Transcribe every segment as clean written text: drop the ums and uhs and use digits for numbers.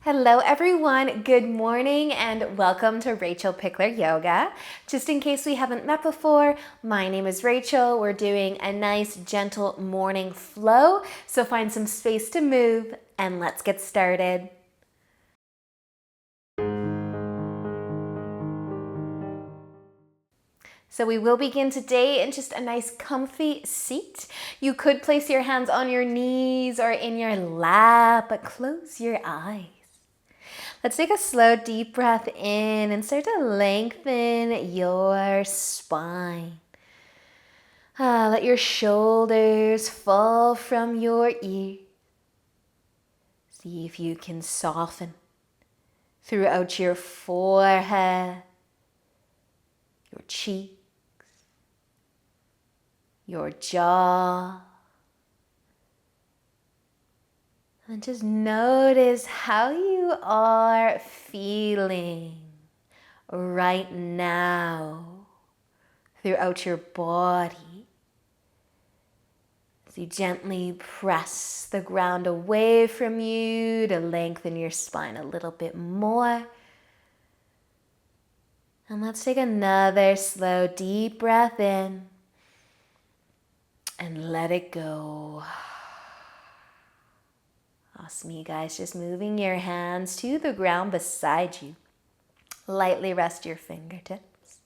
Hello everyone, good morning and welcome to Rachel Pichler Yoga. Just in case we haven't met before, my name is Rachel. We're doing a nice gentle morning flow, so find some space to move and let's get started. So we will begin today in just a nice comfy seat. You could place your hands on your knees or in your lap, but close your eyes. Let's take a slow, deep breath in and start to lengthen your spine. Let your shoulders fall from your ears. See if you can soften throughout your forehead, your cheeks, your jaw. And just notice how you are feeling right now throughout your body. As you gently press the ground away from you to lengthen your spine a little bit more. And let's take another slow, deep breath in and let it go. Awesome, you guys. Just moving your hands to the ground beside you. Lightly rest your fingertips.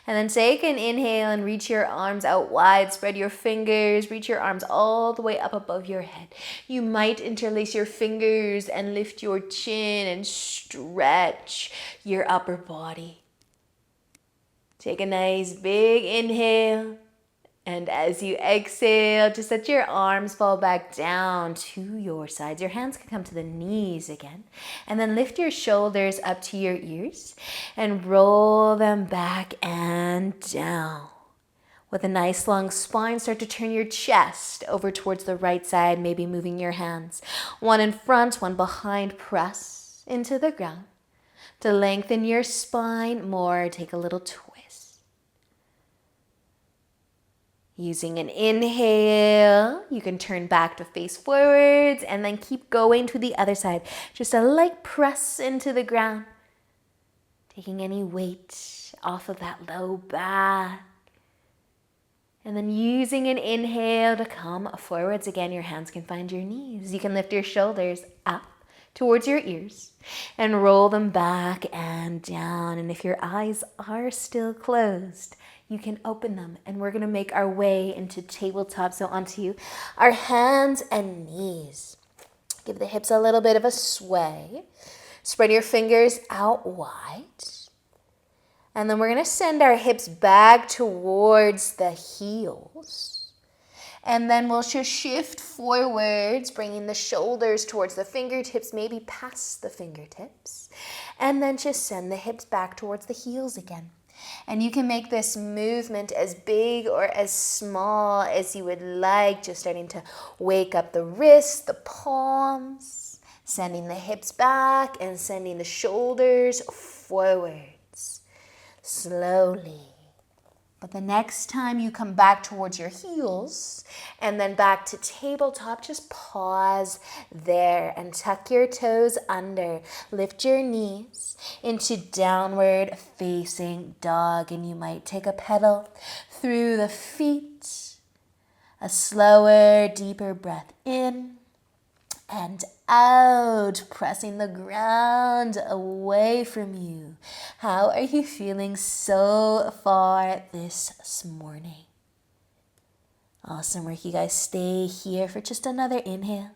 And then take an inhale and reach your arms out wide. Spread your fingers. Reach your arms all the way up above your head. You might interlace your fingers and lift your chin and stretch your upper body. Take a nice big inhale. And as you exhale, just let your arms fall back down to your sides. Your hands can come to the knees again. And then lift your shoulders up to your ears and roll them back and down. With a nice long spine, start to turn your chest over towards the right side, maybe moving your hands. One in front, one behind, press into the ground. To lengthen your spine more, take a little twist. Using an inhale, you can turn back to face forwards and then keep going to the other side. Just a light press into the ground. Taking any weight off of that low back. And then using an inhale to come forwards again. Your hands can find your knees. You can lift your shoulders up towards your ears and roll them back and down. And if your eyes are still closed, you can open them, and we're going to make our way into tabletop, so onto our hands and knees. Give the hips a little bit of a sway. Spread your fingers out wide. And then we're going to send our hips back towards the heels. And then we'll just shift forwards, bringing the shoulders towards the fingertips, maybe past the fingertips. And then just send the hips back towards the heels again. And you can make this movement as big or as small as you would like, just starting to wake up the wrists, the palms, sending the hips back and sending the shoulders forwards, slowly. But the next time you come back towards your heels and then back to tabletop, just pause there and tuck your toes under. Lift your knees into downward facing dog. And you might take a pedal through the feet. A slower, deeper breath in and out, pressing the ground away from you. How are you feeling so far this morning? Awesome work, you guys. Stay here for just another inhale.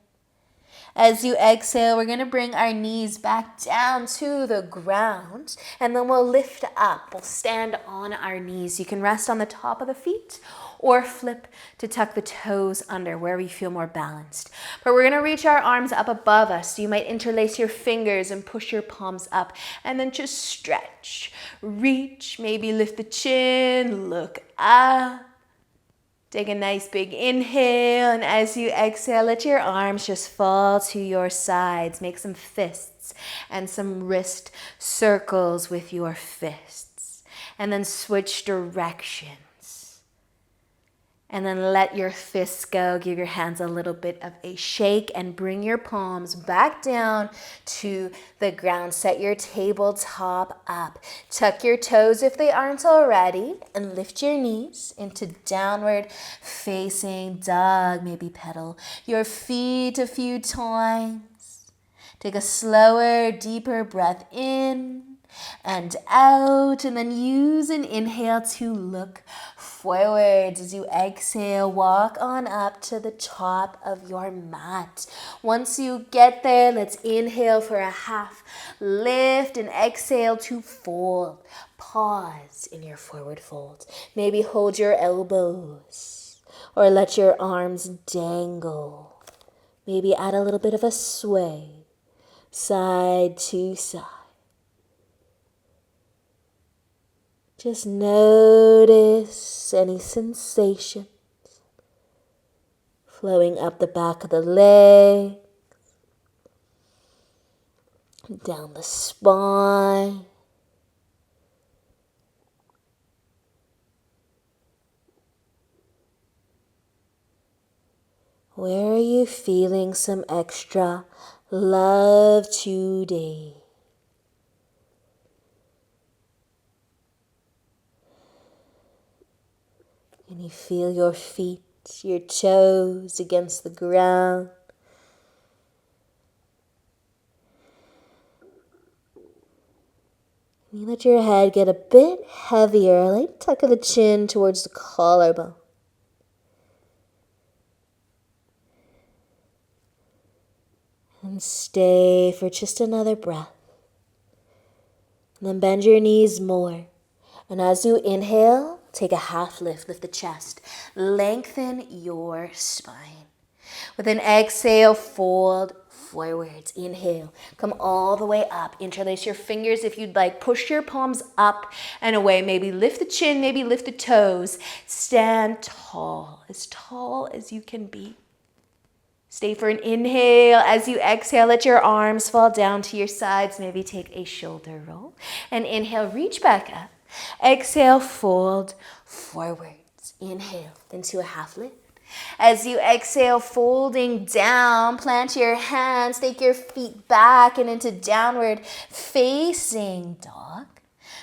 As you exhale, we're going to bring our knees back down to the ground, and then we'll lift up. We'll stand on our knees. You can rest on the top of the feet or flip to tuck the toes under wherever you feel more balanced. But we're going to reach our arms up above us. So you might interlace your fingers and push your palms up, and then just stretch, reach, maybe lift the chin, look up. Take a nice big inhale, and as you exhale, let your arms just fall to your sides. Make some fists and some wrist circles with your fists. And then switch directions. And then let your fists go. Give your hands a little bit of a shake and bring your palms back down to the ground. Set your tabletop up. Tuck your toes if they aren't already and lift your knees into downward facing dog. Maybe pedal your feet a few times. Take a slower, deeper breath in and out, and then use an inhale to look forwards. As you exhale, walk on up to the top of your mat. Once you get there, let's inhale for a half lift and exhale to fold. Pause in your forward fold. Maybe hold your elbows or let your arms dangle. Maybe add a little bit of a sway, side to side. Just notice any sensations flowing up the back of the leg, down the spine. Where are you feeling some extra love today? Can you feel your feet, your toes against the ground? Can you let your head get a bit heavier, like tuck of the chin towards the collarbone? And stay for just another breath. And then bend your knees more. And as you inhale, take a half lift, lift the chest. Lengthen your spine. With an exhale, fold forwards. Inhale, come all the way up. Interlace your fingers if you'd like. Push your palms up and away. Maybe lift the chin, maybe lift the toes. Stand tall as you can be. Stay for an inhale. As you exhale, let your arms fall down to your sides. Maybe take a shoulder roll. And inhale, reach back up. Exhale, fold forwards. Inhale into a half lift. As you exhale, folding down, plant your hands, take your feet back and into downward facing dog.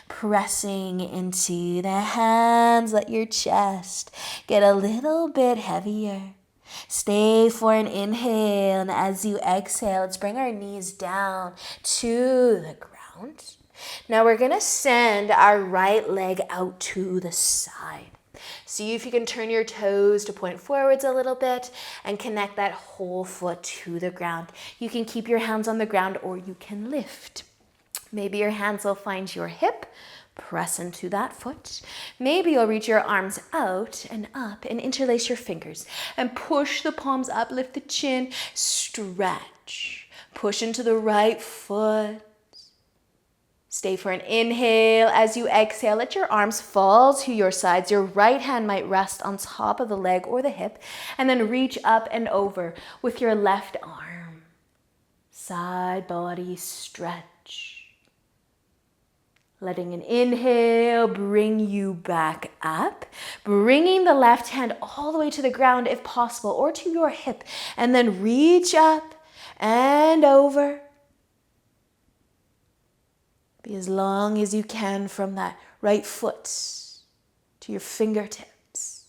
Pressing into the hands, let your chest get a little bit heavier. Stay for an inhale, and as you exhale, let's bring our knees down to the ground. Now we're going to send our right leg out to the side. See if you can turn your toes to point forwards a little bit and connect that whole foot to the ground. You can keep your hands on the ground or you can lift. Maybe your hands will find your hip. Press into that foot. Maybe you'll reach your arms out and up and interlace your fingers and push the palms up, lift the chin, stretch. Push into the right foot. Stay for an inhale. As you exhale, let your arms fall to your sides. Your right hand might rest on top of the leg or the hip, and then reach up and over with your left arm. Side body stretch. Letting an inhale bring you back up. Bringing the left hand all the way to the ground if possible, or to your hip, and then reach up and over. Be as long as you can from that right foot to your fingertips.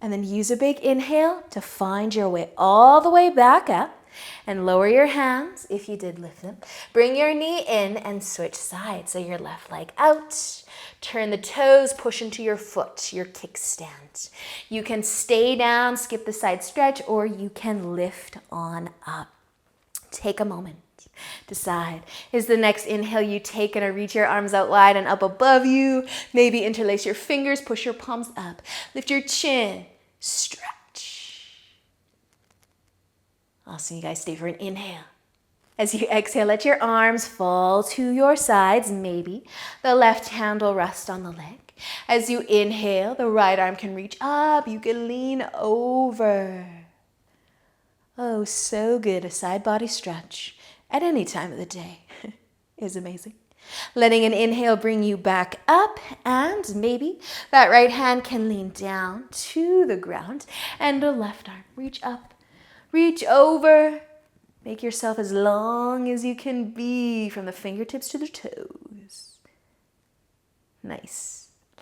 And then use a big inhale to find your way all the way back up. And lower your hands if you did lift them. Bring your knee in and switch sides. So your left leg out. Turn the toes, push into your foot, your kickstand. You can stay down, skip the side stretch, or you can lift on up. Take a moment. Decide, is the next inhale you take going to reach your arms out wide and up above you? Maybe interlace your fingers, push your palms up. Lift your chin, stretch. Awesome, you guys stay for an inhale. As you exhale, let your arms fall to your sides. Maybe the left hand will rest on the leg. As you inhale, the right arm can reach up. You can lean over. Oh, so good. A side body stretch at any time of the day is amazing. Letting an inhale bring you back up, and maybe that right hand can lean down to the ground, and the left arm reach up, reach over. Make yourself as long as you can be from the fingertips to the toes. Nice.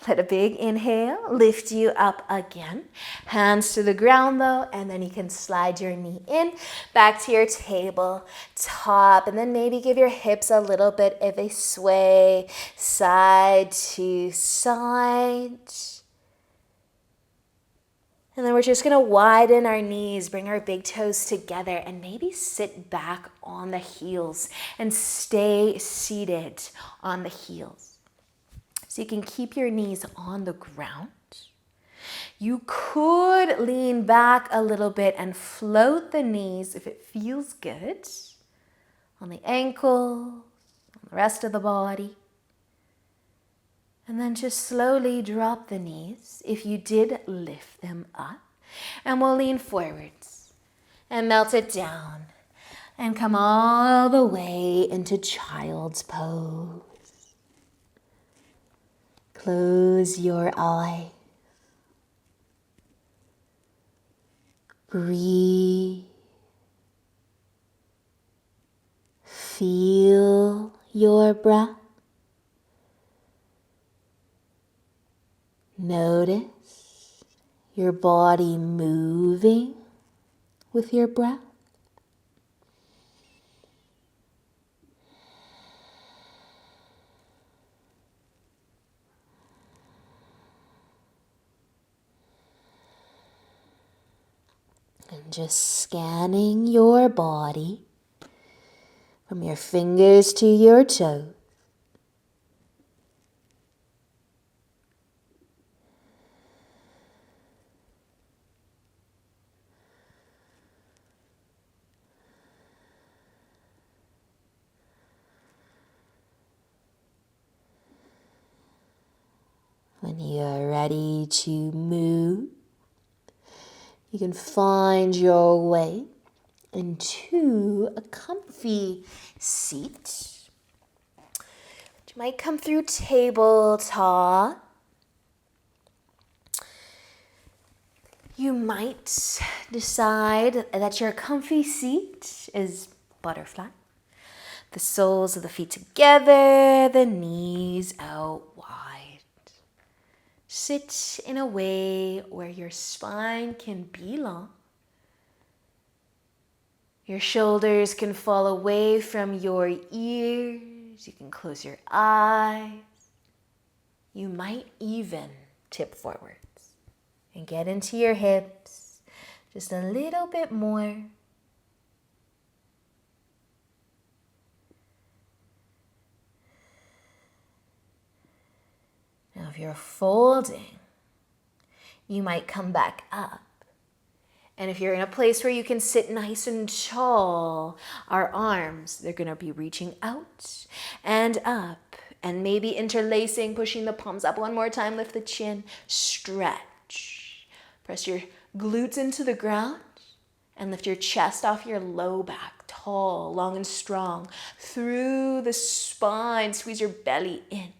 Let a big inhale lift you up again. Hands to the ground though, and then you can slide your knee in, back to your table top, and then maybe give your hips a little bit of a sway, side to side. And then we're just gonna widen our knees, bring our big toes together, and maybe sit back on the heels and stay seated on the heels. So you can keep your knees on the ground. You could lean back a little bit and float the knees if it feels good on the ankles, on the rest of the body. And then just slowly drop the knees if you did lift them up. And we'll lean forwards and melt it down and come all the way into child's pose. Close your eyes. Breathe. Feel your breath. Notice your body moving with your breath. And just scanning your body from your fingers to your toes. When you are ready to move, you can find your way into a comfy seat. You might come through tabletop. You might decide that your comfy seat is butterfly. The soles of the feet together, the knees out wide. Sit in a way where your spine can be long. Your shoulders can fall away from your ears. You can close your eyes. You might even tip forwards and get into your hips just a little bit more. Now, if you're folding, you might come back up. And if you're in a place where you can sit nice and tall, our arms, they're going to be reaching out and up and maybe interlacing, pushing the palms up one more time, lift the chin, stretch. Press your glutes into the ground and lift your chest off your low back, tall, long and strong, through the spine, squeeze your belly in.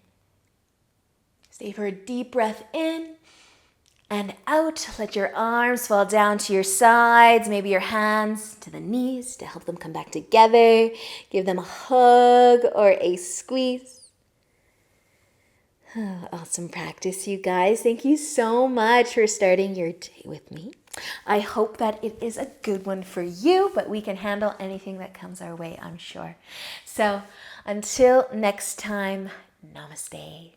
Stay for a deep breath in and out. Let your arms fall down to your sides, maybe your hands to the knees to help them come back together. Give them a hug or a squeeze. Oh, awesome practice, you guys. Thank you so much for starting your day with me. I hope that it is a good one for you, but we can handle anything that comes our way, I'm sure. So until next time, namaste.